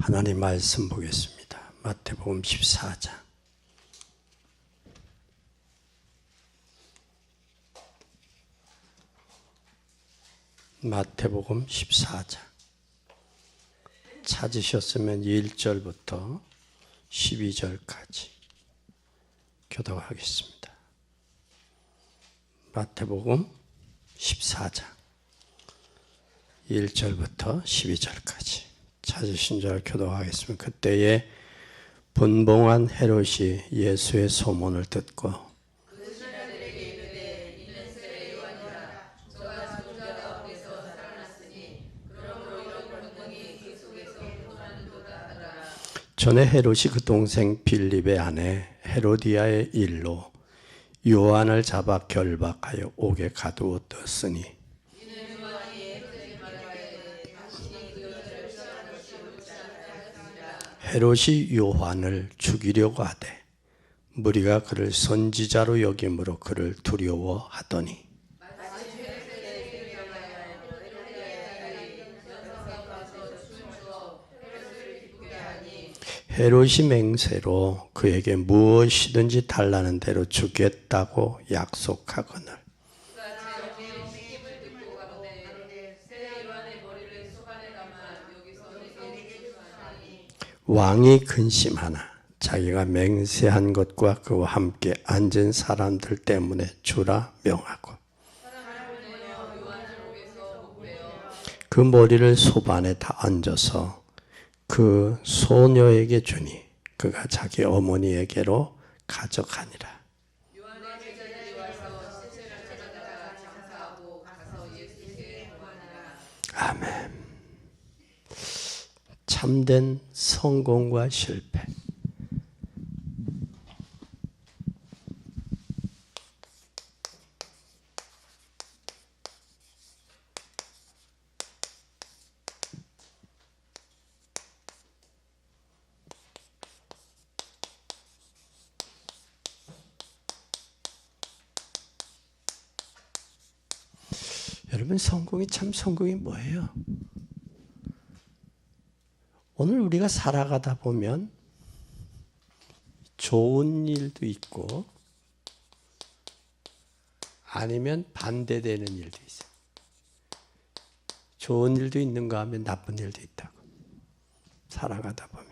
하나님 말씀 보겠습니다. 마태복음 14장. 마태복음 14장. 찾으셨으면 1절부터 12절까지 교독하겠습니다. 마태복음 14장 1절부터 12절까지 찾으신 줄 교독하겠습니다. 그때에 분봉한 헤롯이 예수의 소문을 듣고 전에 헤롯이 그 동생 빌립의 아내 헤로디아의 일로 요한을 잡아 결박하여 옥에 가두었으니 헤롯이 요한을 죽이려고 하되 무리가 그를 선지자로 여김으로 그를 두려워하더니 헤롯이 맹세로 그에게 무엇이든지 달라는 대로 주겠다고 약속하거늘 왕이 근심하나 자기가 맹세한 것과 그와 함께 앉은 사람들 때문에 주라 명하고 그 머리를 소반에 다 얹어서 그 소녀에게 주니 그가 자기 어머니에게로 가져가니라. 아멘. 참된 성공과 실패. 여러분, 성공이 참 성공이 뭐예요? 오늘 우리가 살아가다 보면 좋은 일도 있고 아니면 반대되는 일도 있어요. 좋은 일도 있는가 하면 나쁜 일도 있다고. 살아가다 보면.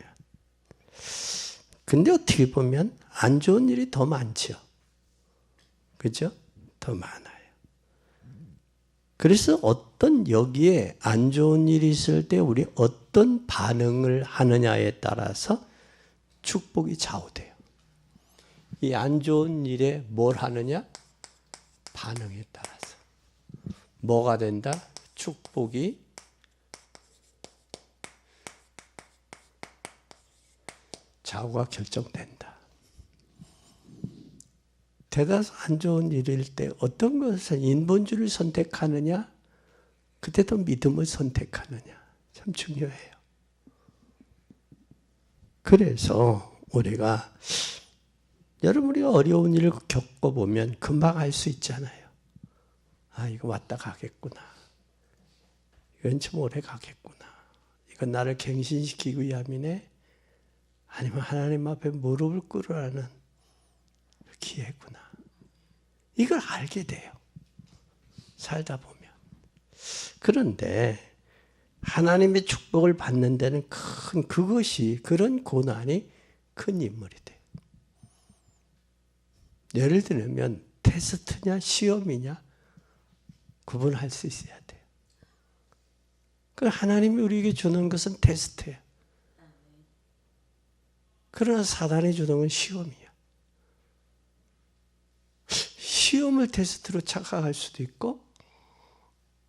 근데 어떻게 보면 안 좋은 일이 더 많죠. 그죠? 더 많아요. 그래서 어떤 여기에 안 좋은 일이 있을 때 우리 어떤 반응을 하느냐에 따라서 축복이 좌우돼요. 이 안 좋은 일에 뭘 하느냐? 반응에 따라서. 뭐가 된다? 축복이 좌우가 결정된다. 대다수 안 좋은 일일 때 어떤 것을 인본주의를 선택하느냐, 그때도 믿음을 선택하느냐, 참 중요해요. 그래서 우리가 여러분이 어려운 일을 겪어보면 금방 알 수 있잖아요. 아, 이거 왔다 가겠구나. 이건 좀 오래 가겠구나. 이건 나를 갱신시키기 위함이네. 아니면 하나님 앞에 무릎을 꿇으라는 기회구나. 이걸 알게 돼요. 살다 보면. 그런데 하나님의 축복을 받는 데는 그것이 그런 고난이 큰 인물이 돼요. 예를 들면 테스트냐 시험이냐 구분할 수 있어야 돼요. 그 하나님이 우리에게 주는 것은 테스트예요. 그러나 사단이 주는 건 시험이에요. 시험을 테스트로 착각할 수도 있고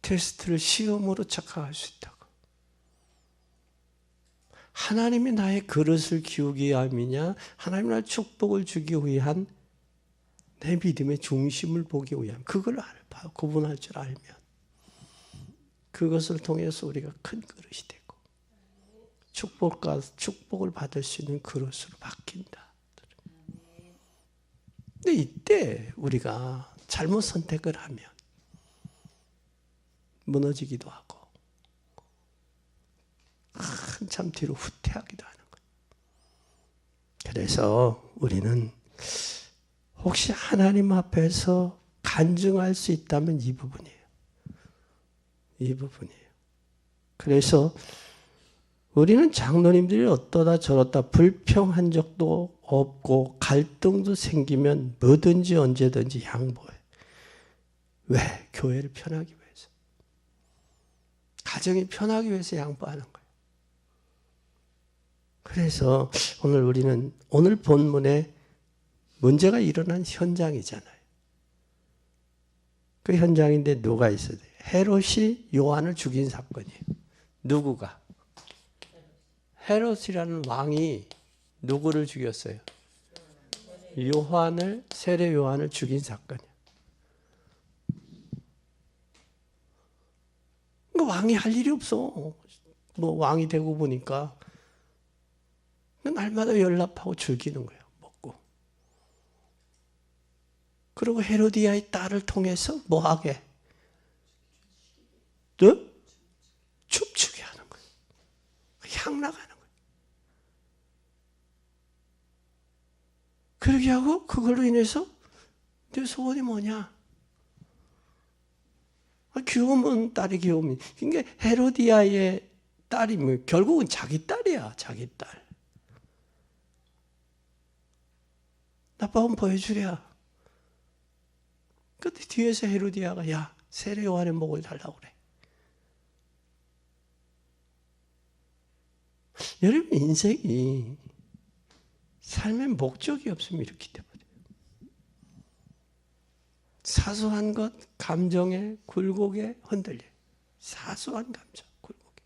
테스트를 시험으로 착각할 수 있다고. 하나님이 나의 그릇을 기우기 위함이냐, 하나님이 나의 축복을 주기 위한 내 믿음의 중심을 보기 위함. 그걸 구분할 줄 알면 그것을 통해서 우리가 큰 그릇이 되고 축복을 받을 수 있는 그릇으로 바뀐다. 근데 이때 우리가 잘못 선택을 하면 무너지기도 하고 한참 뒤로 후퇴하기도 하는 거예요. 그래서 우리는 혹시 하나님 앞에서 간증할 수 있다면 이 부분이에요. 이 부분이에요. 그래서 우리는 장로님들이 어떠다 저러다 불평한 적도 없고 갈등도 생기면 뭐든지 언제든지 양보해. 왜? 교회를 편하기 위해서. 가정이 편하기 위해서 양보하는 거예요. 그래서 오늘 우리는 오늘 본문에 문제가 일어난 현장이잖아요. 그 현장인데 누가 있어야 돼요? 헤롯이 요한을 죽인 사건이에요. 누구가? 헤롯이라는 왕이 누구를 죽였어요? 요한을, 세례 요한을 죽인 사건이에요. 그러니까 왕이 할 일이 없어. 뭐 왕이 되고 보니까 날마다 연락하고 즐기는 거예요. 먹고. 그리고 헤로디아의 딸을 통해서 뭐 하게? 춤추게 하는 거예요. 향락하는 거예요. 그렇게 하고 그걸로 인해서 내 소원이 뭐냐? 귀여우면 딸이 귀여우면. 그러니까 헤로디아의 딸이 뭐 결국은 자기 딸이야. 자기 딸. 나빠면 보여주랴. 근데 뒤에서 헤로디아가 야 세례 요한의 목을 달라고 그래. 여러분 인생이 삶의 목적이 없으면 이렇게 돼버려요. 사소한 것 감정에 굴곡에 흔들려요. 사소한 감정 굴곡에.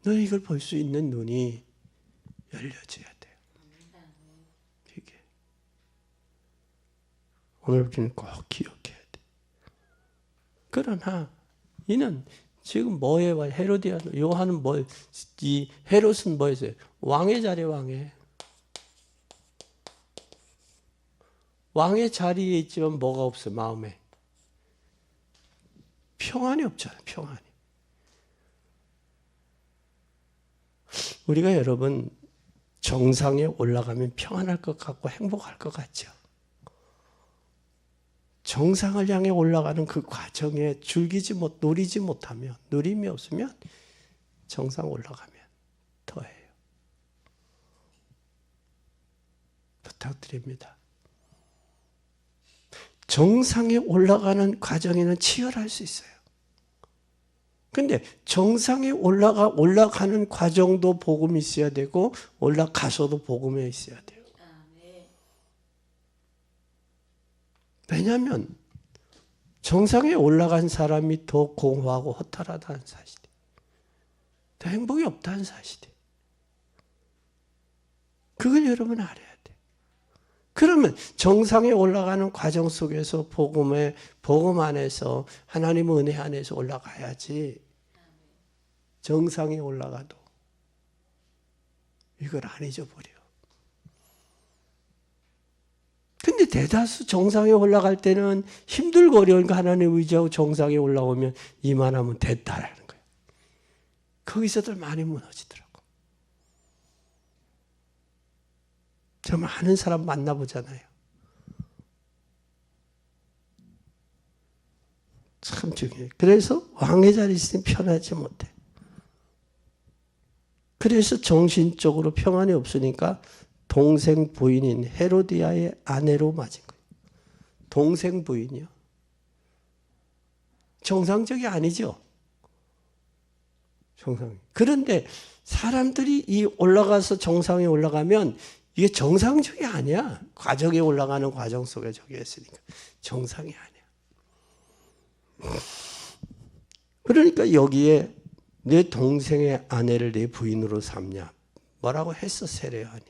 너는 이걸 볼 수 있는 눈이 열려져야 돼요. 이게 오늘 우리는 꼭 기억해야 돼. 그러나 이는 지금 뭐에 와? 헤로디아 요한은 뭐? 이 헤롯은 뭐였어요? 왕의 자리 왕의 자리에 있지만 뭐가 없어 마음에 평안이 없잖아요. 평안이. 우리가 여러분 정상에 올라가면 평안할 것 같고 행복할 것 같죠. 정상을 향해 올라가는 그 과정에 누리지 못하면, 누림이 없으면 정상 올라가면 더해요. 부탁드립니다. 정상에 올라가는 과정에는 치열할 수 있어요. 근데 정상에 올라가는 과정도 복음이 있어야 되고, 올라가서도 복음이 있어야 돼요. 왜냐하면 정상에 올라간 사람이 더 공허하고 허탈하다는 사실이에요. 더 행복이 없다는 사실이에요. 그걸 여러분 알아야 돼요. 그러면 정상에 올라가는 과정 속에서 복음 안에서 하나님의 은혜 안에서 올라가야지. 정상에 올라가도 이걸 안 잊어버려. 근데 대다수 정상에 올라갈 때는 힘들고 어려우니까 하나님 의지하고 정상에 올라오면 이만하면 됐다라는 거예요. 거기서들 많이 무너지더라고. 저 많은 사람 만나보잖아요. 참 중요해요. 그래서 왕의 자리에 있으면 편하지 못해. 그래서 정신적으로 평안이 없으니까 동생 부인인 헤로디아의 아내로 맞은 거예요. 동생 부인이요. 정상적이 아니죠. 정상. 그런데 사람들이 이 올라가서 정상에 올라가면 이게 정상적이 아니야. 과정에 올라가는 과정 속에 저기 했으니까 정상이 아니야. 그러니까 여기에 내 동생의 아내를 내 부인으로 삼냐. 뭐라고 했어 세례 요한이.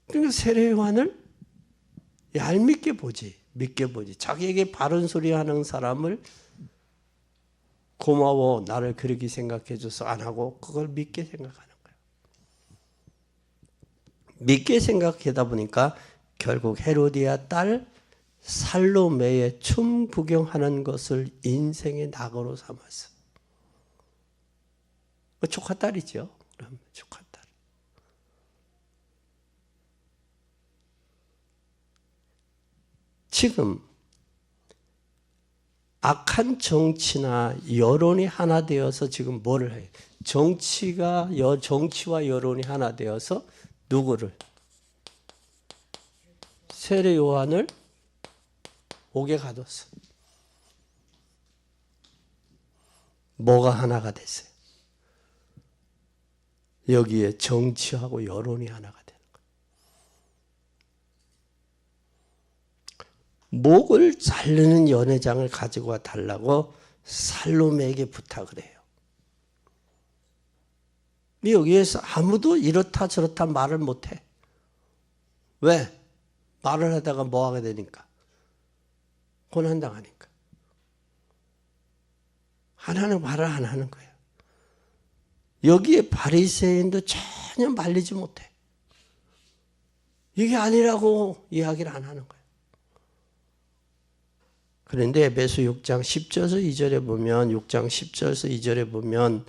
그러니까 세례 요한을 얄밉게 보지. 믿게 보지. 자기에게 바른 소리 하는 사람을 고마워 나를 그렇게 생각해 줘서 안 하고 그걸 믿게 생각하는 거예요. 믿게 생각하다 보니까 결국 헤로디아 딸 살로메의 춤 구경하는 것을 인생의 낙으로 삼았어. 조카딸이죠. 그럼 조카딸. 지금 악한 정치나 여론이 하나 되어서 지금 뭐를 해요? 정치와 여론이 하나 되어서 누구를? 세례 요한을 옥에 가뒀어. 뭐가 하나가 됐어요? 여기에 정치하고 여론이 하나가 되는 거예요. 목을 자르는 연회장을 가지고 와 달라고 살로메에게 부탁을 해요. 여기에서 아무도 이렇다 저렇다 말을 못해. 왜? 말을 하다가 뭐 하게 되니까? 고난당하니까. 하나는 말을 안 하는 거예요. 여기에 바리새인도 전혀 말리지 못해. 이게 아니라고 이야기를 안 하는 거예요. 그런데 에베소 6장 10절에서 2절에 보면 6장 10절에서 2절에 보면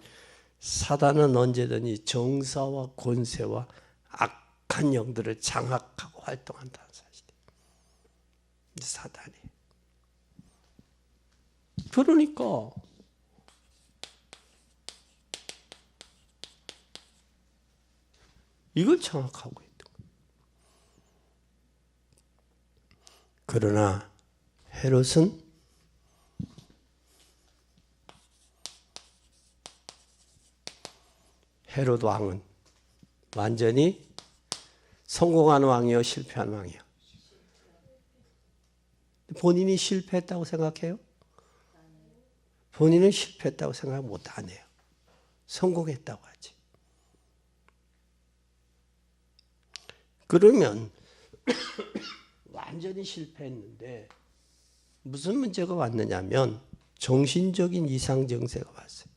사단은 언제든지 정사와 권세와 악한 영들을 장악하고 활동한다는 사실이에요. 사단이. 그러니까 이걸 장악하고 있던 거예요. 그러나 헤롯은 헤롯 왕은 완전히 성공한 왕이요, 실패한 왕이요? 본인이 실패했다고 생각해요? 본인은 실패했다고 생각 못 안 해요. 성공했다고 하지. 그러면 완전히 실패했는데 무슨 문제가 왔느냐면 정신적인 이상 증세가 왔어요.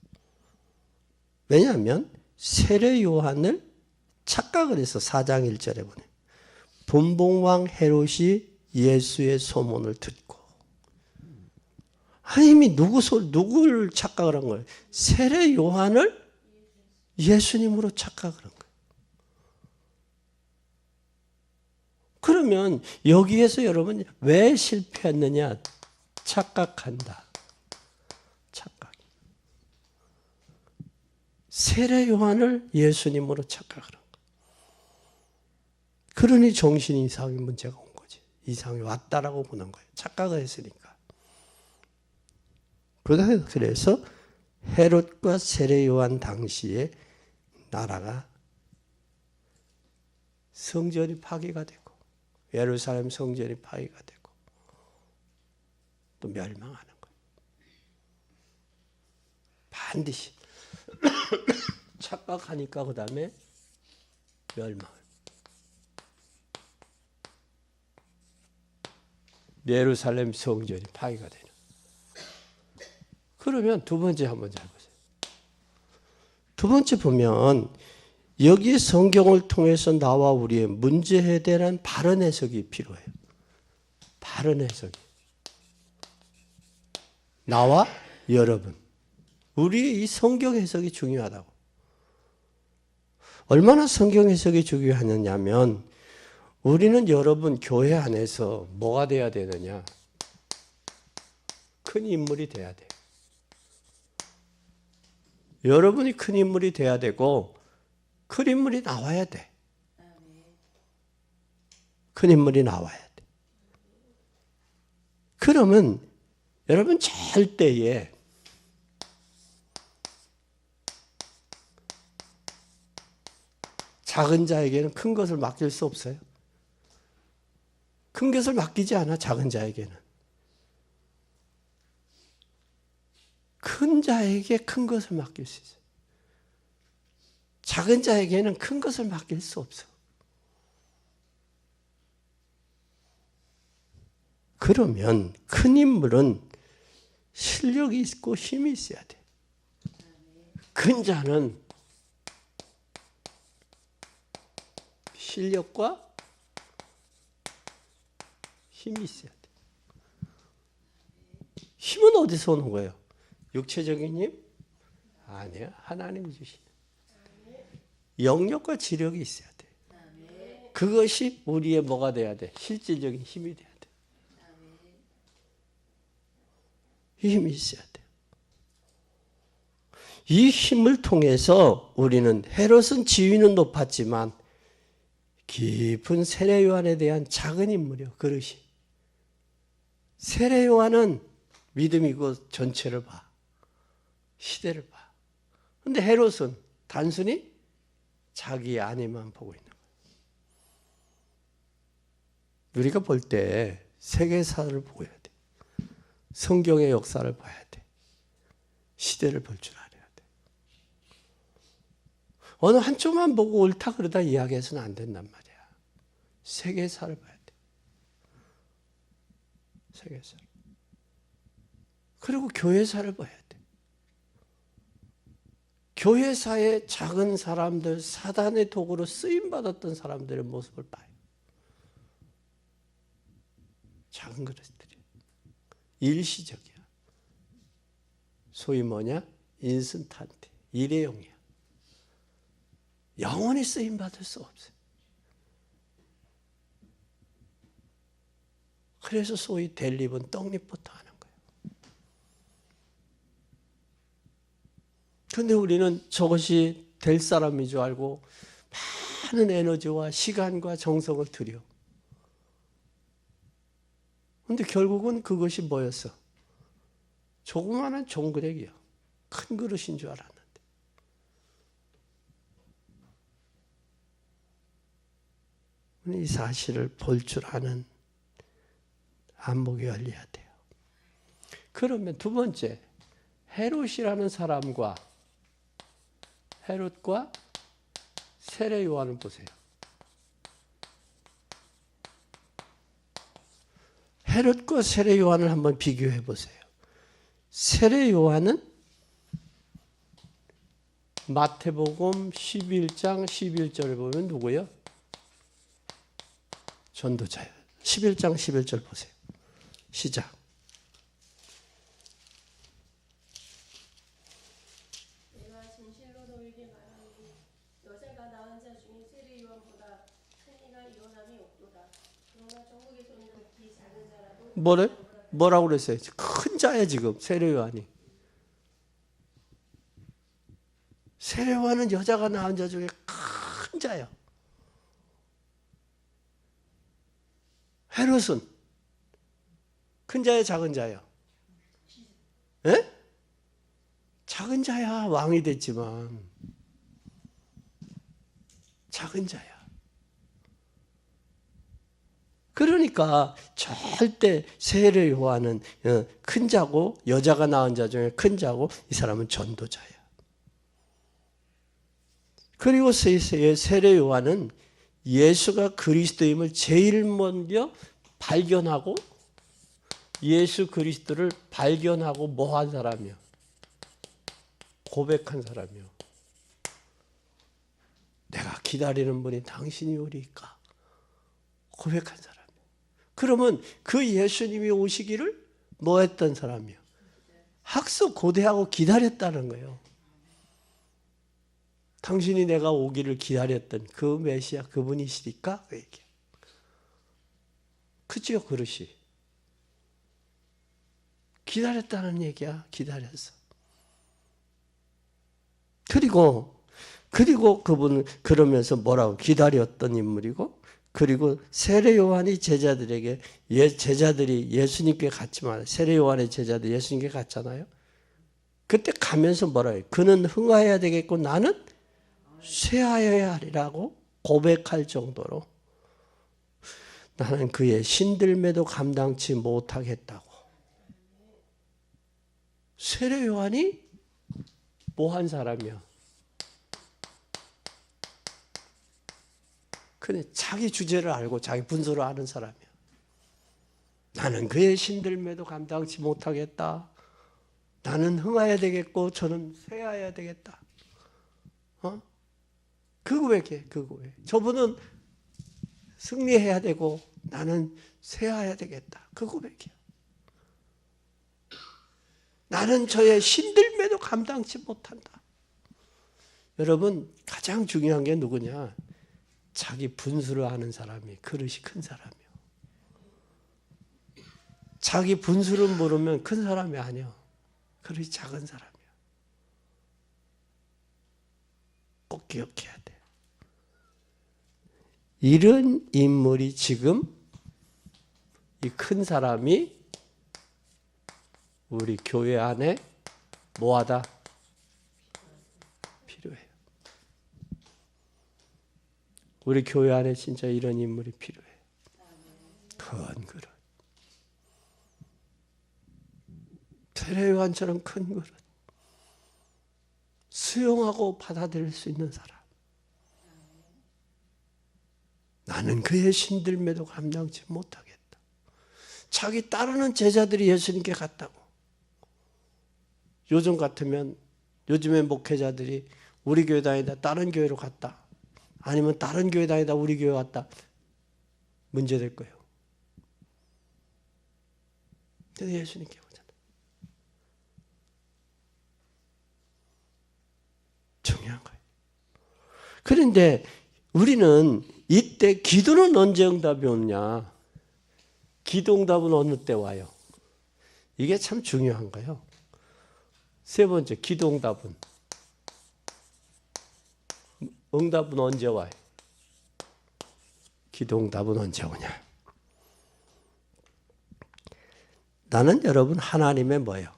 왜냐하면 세례 요한을 착각을 해서 4장 1절에 보내. 분봉왕 헤롯이 예수의 소문을 듣고 이미 누구를 착각을 한 거예요? 세례 요한을 예수님으로 착각을 한 거예요. 그러면 여기에서 여러분 왜 실패했느냐? 착각한다. 착각. 세례 요한을 예수님으로 착각을 한 거예요. 그러니 정신 이상의 문제가 온 거지. 이상이 왔다라고 보는 거예요. 착각을 했으니까. 그래서 헤롯과 세례 요한 당시에 나라가 성전이 파괴가 되고 예루살렘 성전이 파괴가 되고 또 멸망하는 거예요. 반드시 착각하니까 그 다음에 멸망. 예루살렘 성전이 파괴가 되는. 그러면 두 번째 한번 잘 보세요. 두 번째 보면 여기 성경을 통해서 나와 우리의 문제에 대한 바른 해석이 필요해요. 바른 해석이. 나와 여러분. 우리의 이 성경 해석이 중요하다고. 얼마나 성경 해석이 중요하냐면 우리는 여러분 교회 안에서 뭐가 돼야 되느냐? 큰 인물이 돼야 돼요. 여러분이 큰 인물이 돼야 되고 큰 인물이 나와야 돼. 큰 인물이 나와야 돼. 그러면 여러분 절대에 작은 자에게는 큰 것을 맡길 수 없어요. 큰 것을 맡기지 않아, 작은 자에게는. 큰 자에게 큰 것을 맡길 수 있어요. 작은 자에게는 큰 것을 맡길 수 없어. 그러면 큰 인물은 실력이 있고 힘이 있어야 돼. 큰 자는 실력과 힘이 있어야 돼. 힘은 어디서 오는 거예요? 육체적인 힘? 아니에요. 하나님이 주신 영역과 지력이 있어야 돼. 그것이 우리의 뭐가 돼야 돼? 실질적인 힘이 돼야 돼. 이 힘이 있어야 돼. 이 힘을 통해서 우리는 헤롯은 지위는 높았지만 깊은 세례 요한에 대한 작은 인물이요. 그릇이. 세례 요한은 믿음이고 전체를 봐. 시대를 봐. 그런데 헤롯은 단순히 자기 안에만 보고 있는 거예요. 우리가 볼 때 세계사를 보여야 돼. 성경의 역사를 봐야 돼. 시대를 볼 줄 알아야 돼. 어느 한쪽만 보고 옳다 그러다 이야기해서는 안 된단 말이야. 세계사를 봐야 돼. 세계사. 그리고 교회사를 봐야 돼. 교회사의 작은 사람들, 사단의 도구로 쓰임받았던 사람들의 모습을 봐요. 작은 그릇들이. 일시적이야. 소위 뭐냐? 인스턴트. 일회용이야. 영원히 쓰임받을 수 없어요. 그래서 소위 될 입은 떡잎부터 하는 거예요. 그런데 우리는 저것이 될 사람인 줄 알고 많은 에너지와 시간과 정성을 들여. 그런데 결국은 그것이 뭐였어? 조그마한 종그레기야. 큰 그릇인 줄 알았는데. 이 사실을 볼 줄 아는 안목이 열려야 돼요. 그러면 두 번째, 헤롯이라는 사람과 헤롯과 세례 요한을 보세요. 헤롯과 세례 요한을 한번 비교해 보세요. 세례 요한은 마태복음 11장 11절을 보면 누구예요? 전도자예요. 11장 11절 보세요. 시작. 내가 진실로 너에게 말하노니 여자가 낳은 자 중에 세례 요한보다 큰 이가 일어남이 없도다. 그러나 천국에서는 극히 작은 자라도 뭐라고 그랬어요? 큰 자야 지금 세례 요한이. 세례 요한은 여자가 낳은 자 중에 큰 자예요. 헤롯은 큰 자야 작은 자야? 에? 작은 자야. 왕이 됐지만 작은 자야. 그러니까 절대 세례 요한은 큰 자고 여자가 낳은 자 중에 큰 자고 이 사람은 전도자야. 그리고 세례 요한은 예수가 그리스도임을 제일 먼저 발견하고 예수 그리스도를 발견하고 뭐한 사람이요? 고백한 사람이요. 내가 기다리는 분이 당신이 오리까? 고백한 사람. 그러면 그 예수님이 오시기를 뭐 했던 사람이요? 학습 고대하고 기다렸다는 거예요. 당신이 내가 오기를 기다렸던 그 메시아 그분이시니까? 그 얘기야. 그죠, 그릇이. 기다렸다는 얘기야. 기다렸어. 그리고 그분은 그러면서 뭐라고? 기다렸던 인물이고, 그리고 세례 요한이 제자들에게, 제자들이 예수님께 갔지만, 세례 요한의 제자들이 예수님께 갔잖아요. 그때 가면서 뭐라고 해요? 그는 흥하여야 되겠고 나는 쇠하여야 하리라고 고백할 정도로 나는 그의 신들매도 감당치 못하겠다고. 세례 요한이 뭐한 사람이야? 근데 자기 주제를 알고 자기 분수를 아는 사람이야. 나는 그의 신들매도 감당치 못하겠다. 나는 흥하여야 되겠고 저는 쇠하여야 되겠다. 그 고백해. 그 고백. 저분은 승리해야 되고 나는 쇠하여야 되겠다. 그 고백이야. 나는 저의 신들매도 감당치 못한다. 여러분, 가장 중요한 게 누구냐? 자기 분수를 아는 사람이 그릇이 큰 사람이요. 자기 분수를 모르면 큰 사람이 아니요. 그릇이 작은 사람이요. 꼭 기억해야 돼. 이런 인물이 지금 이 큰 사람이 우리 교회 안에 뭐하다? 필요해요. 우리 교회 안에 진짜 이런 인물이 필요해. 큰 그릇. 세례요한처럼 큰 그릇. 수용하고 받아들일 수 있는 사람. 나는 그의 신들매도 감당치 못하겠다. 자기 따르는 제자들이 예수님께 갔다고. 요즘 같으면 요즘의 목회자들이 우리 교회 다니다 다른 교회로 갔다. 아니면 다른 교회 다니다 우리 교회 왔다. 문제될 거예요. 그래서 예수님께 오잖아. 중요한 거예요. 그런데 우리는 이때 기도는 언제 응답이 오느냐? 기도 응답은 어느 때 와요? 이게 참 중요한 거예요. 세 번째, 기도 응답은 언제 와요? 기도 응답은 언제 오냐? 나는 여러분 하나님의 뭐예요?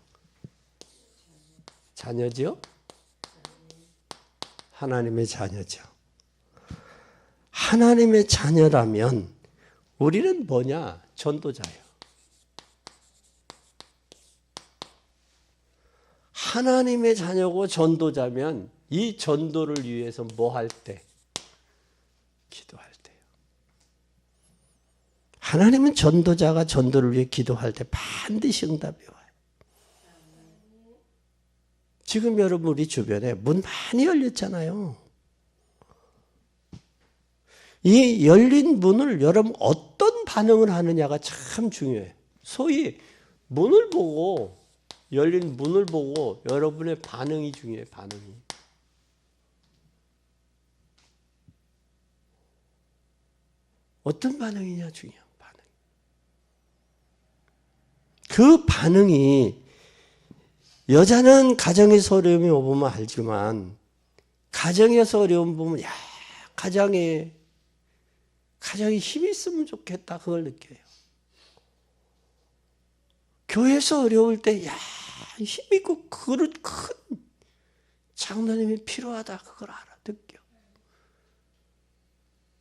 자녀지요? 하나님의 자녀죠. 하나님의 자녀라면 우리는 뭐냐? 전도자예요. 하나님의 자녀고 전도자면 이 전도를 위해서 뭐 할 때? 기도할 때요. 하나님은 전도자가 전도를 위해 기도할 때 반드시 응답이 와요. 지금 여러분 우리 주변에 문 많이 열렸잖아요. 이 열린 문을 여러분 어떤 반응을 하느냐가 참 중요해요. 소위 문을 보고 열린 문을 보고 여러분의 반응이 중요해요. 반응이. 어떤 반응이냐 중요한 반응. 그 반응이 여자는 가정에서 어려움이 오면 알지만 가정에서 어려움 보면 야 가정에 힘이 있으면 좋겠다 그걸 느껴요. 교회에서 어려울 때 야 힘있고 그릇 큰 장로님이 필요하다 그걸 알아 느껴.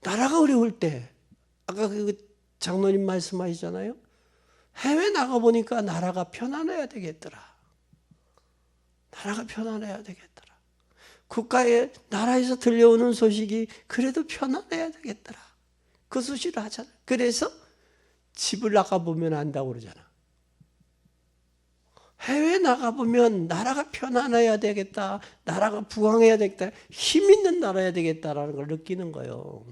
나라가 어려울 때 아까 그 장로님 말씀하시잖아요. 해외 나가보니까 나라가 편안해야 되겠더라. 나라가 편안해야 되겠더라. 국가에 나라에서 들려오는 소식이 그래도 편안해야 되겠더라. 그 소식을 하잖아. 그래서 집을 나가보면 안다고 그러잖아. 해외 나가보면 나라가 편안해야 되겠다. 나라가 부강해야 되겠다. 힘 있는 나라야 되겠다라는 걸 느끼는 거예요.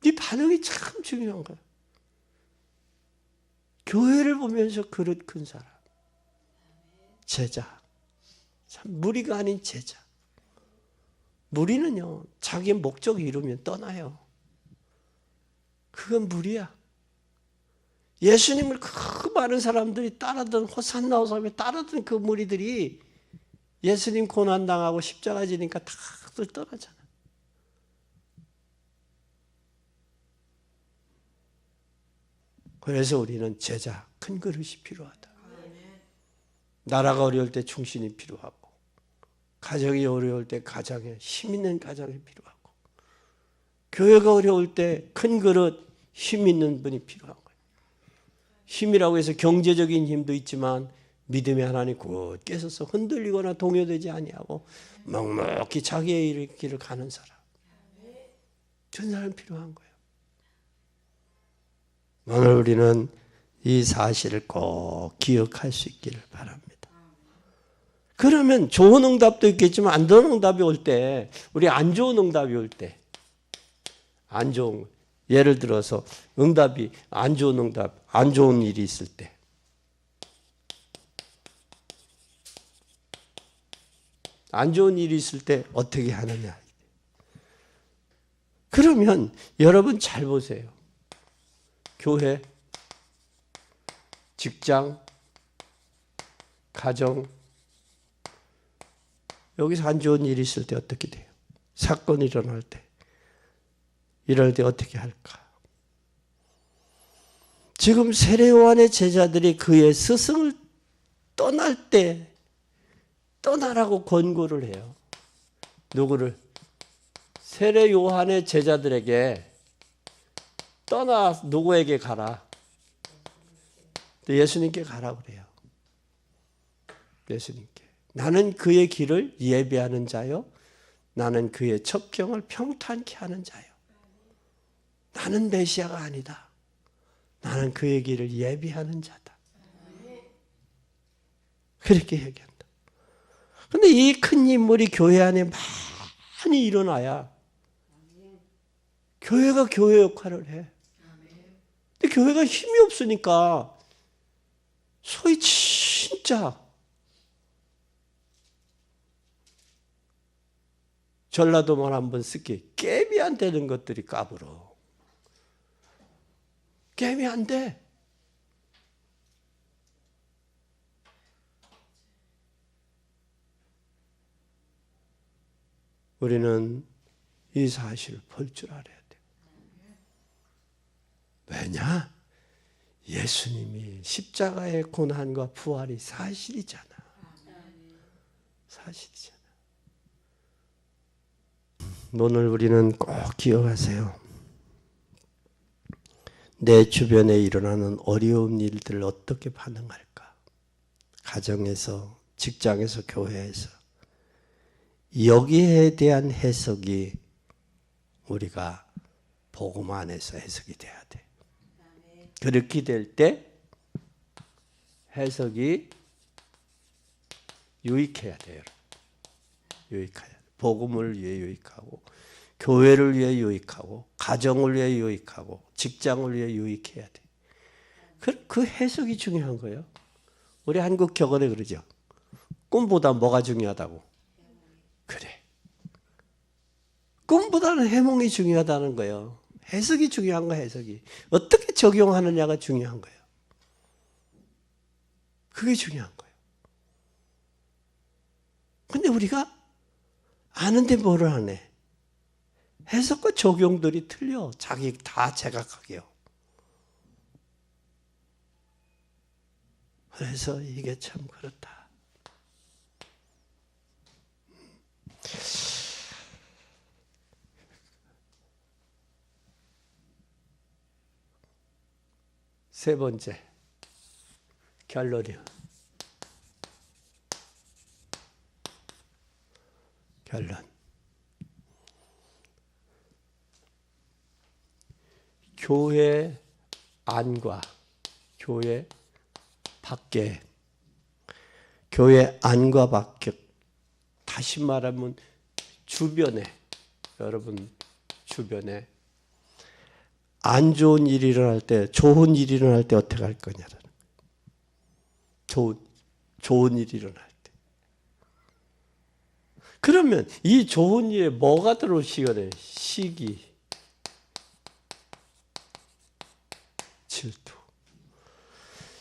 이 반응이 참 중요한 거예요. 교회를 보면서 그릇 큰 사람. 제자. 참 무리가 아닌 제자. 무리는요. 자기의 목적을 이루면 떠나요. 그건 무리야. 예수님을 그 많은 사람들이 따르던 호산나 호산나 따르던 그 무리들이 예수님 고난당하고 십자가 지니까 다들 떠나잖아. 그래서 우리는 제자, 큰 그릇이 필요하다. 나라가 어려울 때 충신이 필요하고 가정이 어려울 때 가정에 힘 있는 가정이 필요하고 교회가 어려울 때 큰 그릇, 힘 있는 분이 필요한 거예요. 힘이라고 해서 경제적인 힘도 있지만 믿음의 하나님 굳게 서서 흔들리거나 동요되지 아니하고 묵묵히 자기의 길을 가는 사람. 그런 사람 필요한 거예요. 오늘 우리는 이 사실을 꼭 기억할 수 있기를 바랍니다. 그러면 좋은 응답도 있겠지만 안 좋은 응답이 올 때, 우리 안 좋은 응답이 올 때, 안 좋은 예를 들어서 응답이 안 좋은 응답, 안 좋은 일이 있을 때 안 좋은 일이 있을 때 어떻게 하느냐. 그러면 여러분 잘 보세요. 교회, 직장, 가정, 여기서 안 좋은 일이 있을 때 어떻게 돼요? 사건이 일어날 때, 이럴 때 어떻게 할까? 지금 세례 요한의 제자들이 그의 스승을 떠날 때 떠나라고 권고를 해요. 누구를? 세례 요한의 제자들에게 떠나 누구에게 가라? 예수님께 가라 그래요. 예수님께. 나는 그의 길을 예비하는 자요. 나는 그의 첩경을 평탄케 하는 자요. 나는 메시아가 아니다. 나는 그의 길을 예비하는 자다. 그렇게 얘기한다. 그런데 이 큰 인물이 교회 안에 많이 일어나야 교회가 교회 역할을 해. 근데 교회가 힘이 없으니까 소위 진짜 전라도말 한번 쓸게. 게임이 안 되는 것들이 까불어. 게임이 안 돼. 우리는 이 사실을 볼 줄 알아야 돼. 왜냐? 예수님이 십자가의 고난과 부활이 사실이잖아. 사실이잖아. 오늘 우리는 꼭 기억하세요. 내 주변에 일어나는 어려운 일들 어떻게 반응할까? 가정에서, 직장에서, 교회에서. 여기에 대한 해석이 우리가 복음 안에서 해석이 돼야 돼. 그렇게 될 때 해석이 유익해야 돼요. 유익해야 돼. 복음을 위해 유익하고, 교회를 위해 유익하고, 가정을 위해 유익하고, 직장을 위해 유익해야 돼. 그 해석이 중요한 거예요. 우리 한국 격언에 그러죠. 꿈보다 뭐가 중요하다고? 그래. 꿈보다는 해몽이 중요하다는 거예요. 해석이 중요한 거예요. 해석이. 어떻게 적용하느냐가 중요한 거예요. 그게 중요한 거예요. 근데 우리가 아는데 뭐를 안 해? 해석과 적용들이 틀려. 자기 다 제각하게요. 그래서 이게 참 그렇다. 세 번째, 결론이요. 결론. 교회 안과 교회 밖에, 교회 안과 밖에, 다시 말하면 주변에, 여러분 주변에 안 좋은 일이 일어날 때, 좋은 일이 일어날 때 어떻게 할 거냐라는 거예요. 좋은 일이 일어날 때. 그러면 이 좋은 일에 뭐가 들어오시거든요? 시기, 질투.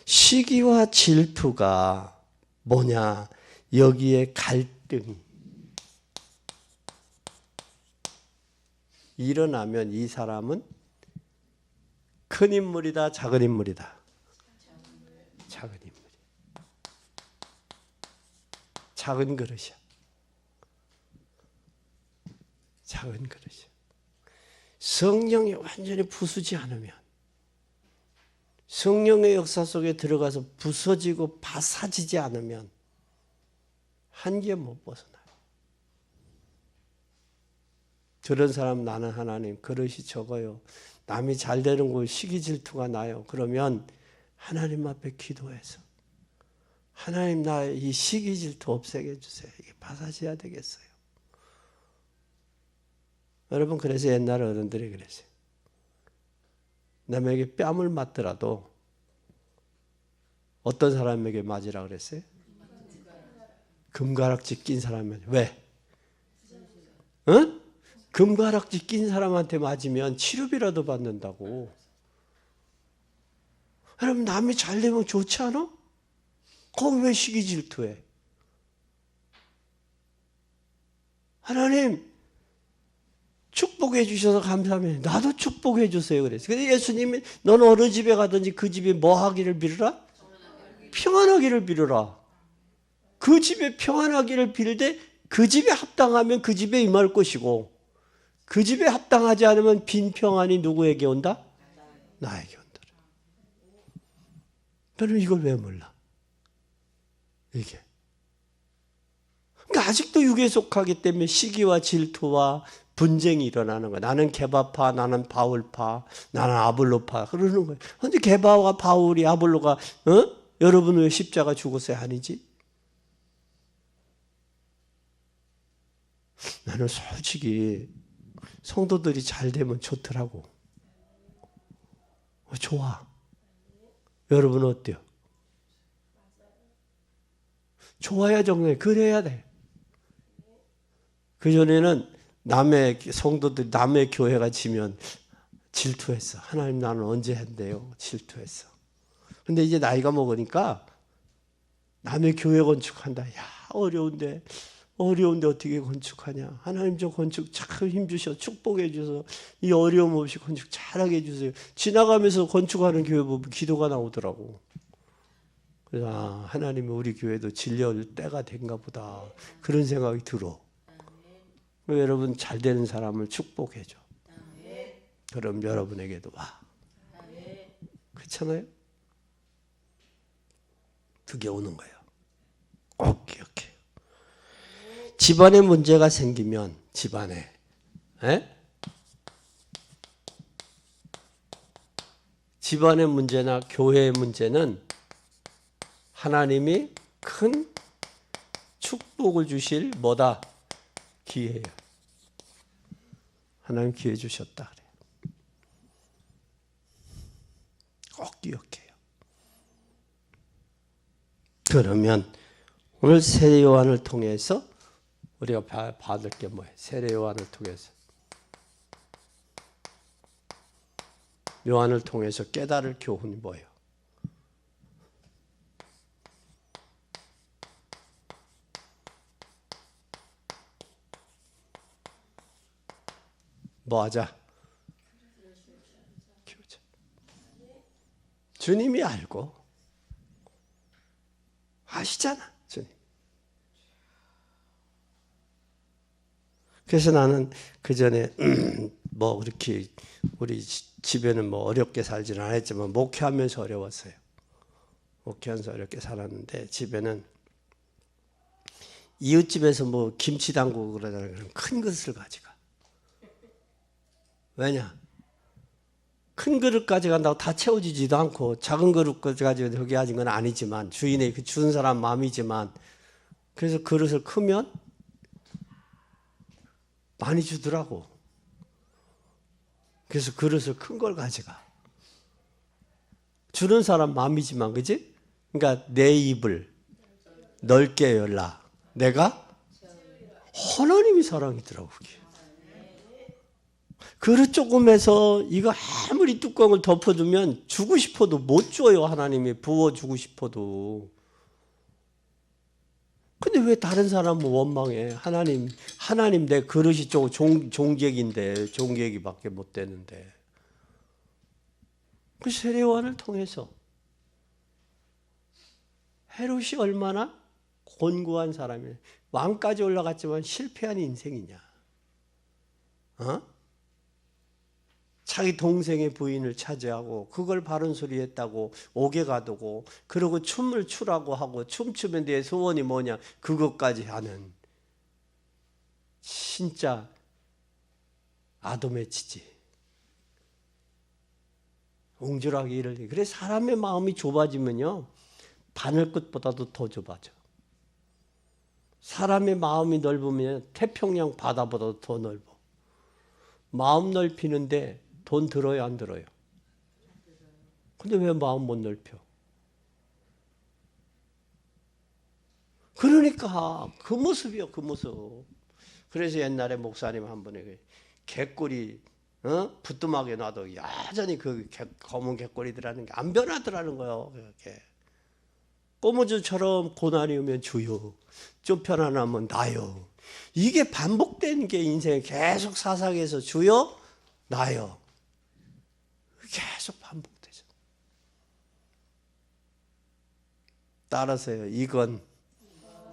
시기와 질투가 뭐냐? 여기에 갈등이 일어나면 이 사람은 큰 인물이다, 작은 인물이다. 작은 인물. 작은 그릇이야. 작은 그릇이야. 성령이 완전히 부수지 않으면, 성령의 역사 속에 들어가서 부서지고 바사지지 않으면 한계 못 벗어나요. 저런 사람 나는 하나님 그릇이 적어요. 남이 잘 되는 거 시기 질투가 나요. 그러면 하나님 앞에 기도해서 하나님 나 이 시기 질투 없애게 해주세요. 이게 바사져야 되겠어요. 여러분 그래서 옛날 어른들이 그랬어요. 남에게 뺨을 맞더라도 어떤 사람에게 맞으라 그랬어요? 금가락지 낀 사람한테. 왜? 응? 금가락지 낀 사람한테 맞으면 치료비라도 받는다고. 여러분 남이 잘 되면 좋지 않아? 거기 왜 시기 질투해? 하나님 축복해 주셔서 감사합니다. 나도 축복해 주세요. 그랬어요. 근데 예수님이 너는 어느 집에 가든지 그 집에 뭐 하기를 빌으라? 평안하기를 빌으라. 그 집에 평안하기를 빌되 그 집에 합당하면 그 집에 임할 것이고 그 집에 합당하지 않으면 빈 평안이 누구에게 온다? 나에게 온다. 너는 이걸 왜 몰라? 이게. 그러니까 아직도 육에 속하기 때문에 시기와 질투와 분쟁이 일어나는 거야. 나는 게바파, 나는 바울파, 나는 아볼로파 그러는 거예요. 근데 게바와 바울이 아볼로가 여러분 왜 십자가 죽었어요? 아니지? 나는 솔직히 성도들이 잘 되면 좋더라고. 좋아. 여러분은 어때요? 좋아야 정말 그래야 돼. 그전에는 남의 성도들, 남의 교회가 지면 질투했어. 하나님 나는 언제 한대요? 질투했어. 근데 이제 나이가 먹으니까 남의 교회 건축한다. 야, 어려운데 어떻게 건축하냐. 하나님 저 건축 참 힘주셔. 축복해 주셔서 이 어려움 없이 건축 잘하게 해주세요. 지나가면서 건축하는 교회 보면 기도가 나오더라고. 그래서 하나님이 우리 교회도 진료할 때가 된가 보다. 그런 생각이 들어. 여러분 잘 되는 사람을 축복해 줘. 그럼 여러분에게도 와. 그렇잖아요? 그게 오는 거예요. 꼭 기억해요. 집안에 문제가 생기면 집안에 집안의 문제나 교회의 문제는 하나님이 큰 축복을 주실 뭐다? 기회예요. 하나님 기회 주셨다 그래요. 꼭 기억해요. 그러면 오늘 세례 요한을 통해서 우리가 받을 게 뭐예요? 세례 요한을 통해서 요한을 통해서 깨달을 교훈이 뭐예요? 뭐 하자? 키우자. 주님이 알고 아시잖아, 주님. 그래서 나는 그 전에 뭐 그렇게 우리 집에는 뭐 어렵게 살지는 않았지만 목회하면서 어려웠어요. 목회하면서 어렵게 살았는데 집에는 이웃집에서 뭐 김치 담그고 그러잖아요. 그럼 큰 그릇을 가져가. 왜냐? 큰 그릇까지 간다고 다 채워지지도 않고 작은 그릇까지 가지고 여기 하진 건 아니지만 주인의 그 주는 사람 마음이지만 그래서 그릇을 크면 많이 주더라고. 그래서 그릇을 큰 걸 가져가. 주는 사람 마음이지만 그지? 그러니까 내 입을 넓게 열라. 내가 하나님이 사랑이더라고. 그게. 그릇 조금해서 이거 아무리 뚜껑을 덮어두면 주고 싶어도 못 줘요. 하나님이 부어주고 싶어도. 근데 왜 다른 사람은 원망해? 하나님 내 그릇이 종객인데 종객이밖에 못 되는데. 그 세례요한을 통해서 헤롯이 얼마나 곤고한 사람이야. 왕까지 올라갔지만 실패한 인생이냐? 자기 동생의 부인을 차지하고 그걸 바른 소리 했다고 옥에 가두고 그러고 춤을 추라고 하고 춤추면 내 소원이 뭐냐 그것까지 하는 진짜 아돔의 지지. 옹졸하게 일을 해. 그래 사람의 마음이 좁아지면요 바늘끝보다도 더 좁아져. 사람의 마음이 넓으면 태평양 바다보다도 더 넓어. 마음 넓히는데 돈 들어요 안 들어요? 근데 왜 마음 못 넓혀? 그러니까 그 모습이요, 그 모습. 그래서 옛날에 목사님 한 분에게 개꼬리 부뚜막에 놔도 여전히 그 검은 개꼬리들하는 게 안 변하더라는 거예요. 그렇게 꼬무주처럼 고난이 오면 주요, 좀 편안하면 나요. 이게 반복되는 게 인생에 계속 사상에서 주요, 나요. 계속 반복되죠. 따라서요, 이건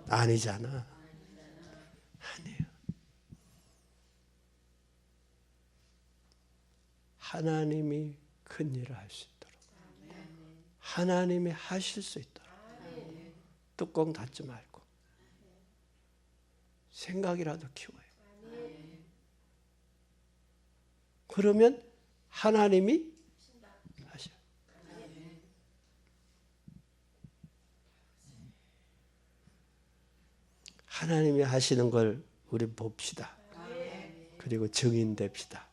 아니잖아. 아니에요. 하나님이 큰 일을 할 수 있도록, 하나님이 하실 수 있도록 뚜껑 닫지 말고 생각이라도 키워요. 그러면 하나님이 하셔요. 하나님이 하시는 걸 우리 봅시다. 그리고 증인됩시다.